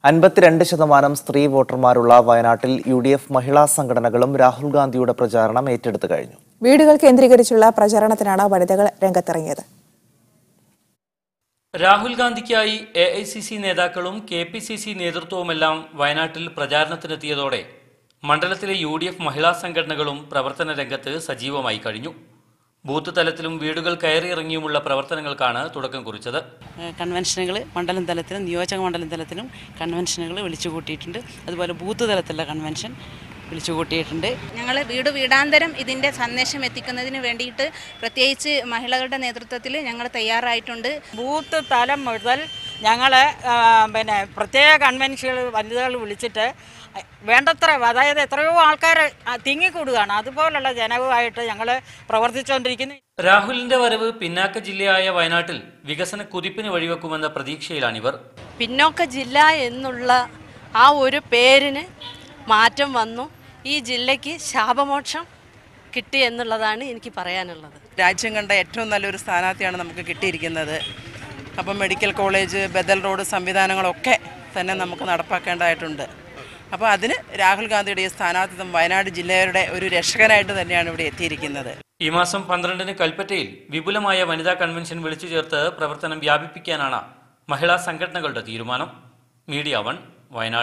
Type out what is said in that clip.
52% സ്ത്രീ വോട്ടർമാരുള്ള വയനാട്ടിൽ UDF മഹിളാ സംഘടനകളും രാഹുൽ ഗാന്ധിയുടെ പ്രചാരണം ഏറ്റെടുത്തു കഴിഞ്ഞു. വീടുകൾ കേന്ദ്രീകരിച്ചുള്ള പ്രചാരണത്തിനാണ് വനിതകൾ രംഗത്തിറങ്ങിയത്. രാഹുൽ ഗാന്ധിക്കായി AICC നേതാക്കളും KPCC നേതൃത്വവുമെല്ലാം വയനാട്ടിൽ പ്രചാരണത്തിനെത്തിയതോടെ മണ്ഡലത്തിലെ UDF മഹിളാ സംഘടനകളും പ്രവർത്തന രംഗത്ത് സജീവമായി കഴിഞ്ഞു. ബൂത്ത് തലത്തിലും വീടുകൾ കയറിയിറങ്ങിയുമുള്ള പ്രവർത്തനങ്ങൾക്കാണ് തുടക്കം കുറിച്ചത്. കൺവെൻഷനുകൾ മണ്ഡലം തലത്തിലും നിയോജക മണ്ഡലം തലത്തിലും കൺവെൻഷനുകൾ വിളിച്ചുകൂട്ടിയിട്ടുണ്ട്. അതുപോലെ ബൂത്ത് തലത്തിലുള്ള കൺവെൻഷൻ വിളിച്ചുകൂട്ടിയിട്ടുണ്ട്. ഞങ്ങൾ വീടാന്തരം ഇതിൻ്റെ സന്ദേശം എത്തിക്കുന്നതിന് വേണ്ടിയിട്ട് പ്രത്യേകിച്ച് മഹിളകളുടെ നേതൃത്വത്തിൽ ഞങ്ങൾ തയ്യാറായിട്ടുണ്ട്. ബൂത്ത് തലം മുതൽ ഞങ്ങൾ പ്രത്യേക കൺവെൻഷനുകൾ വനിതകൾ വിളിച്ചിട്ട് വേണ്ടത്ര, അതായത് എത്രയോ ആൾക്കാർ തിങ്ങിക്കൂടുകയാണ്, അതുപോലുള്ള ജനവുമായിട്ട് ഞങ്ങൾ പ്രവർത്തിച്ചുകൊണ്ടിരിക്കുന്നു. രാഹുലിന്റെ വരവ് പിന്നാക്ക ജില്ലയായ വയനാട്ടിൽ വികസന കുതിപ്പിന് വഴിവെക്കുമെന്ന പ്രതീക്ഷയിലാണിവർ. പിന്നോക്ക ജില്ല എന്നുള്ള ആ ഒരു പേരിന് മാറ്റം വന്നു. ഈ ജില്ലയ്ക്ക് ശാപമോക്ഷം കിട്ടി എന്നുള്ളതാണ് എനിക്ക് പറയാനുള്ളത്. രാജ്യം കണ്ട ഏറ്റവും നല്ലൊരു സ്ഥാനാർത്ഥിയാണ് നമുക്ക് കിട്ടിയിരിക്കുന്നത്. അപ്പം മെഡിക്കൽ കോളേജ്, ബദൽ റോഡ് സംവിധാനങ്ങളൊക്കെ തന്നെ നമുക്ക് നടപ്പാക്കേണ്ടതായിട്ടുണ്ട്. അപ്പോൾ അതിന് രാഹുൽ ഗാന്ധിയുടെ ഈ സ്ഥാനാർത്ഥിത്വം വയനാട് ജില്ലയുടെ ഒരു രക്ഷകനായിട്ട് തന്നെയാണ് ഇവിടെ എത്തിയിരിക്കുന്നത്. ഈ മാസം 12-ന് കൽപ്പറ്റയിൽ വിപുലമായ വനിതാ കൺവെൻഷൻ വിളിച്ചു ചേർത്ത് പ്രവർത്തനം വ്യാപിപ്പിക്കാനാണ് മഹിളാ സംഘടനകളുടെ തീരുമാനം. മീഡിയ 1 വയനാട്.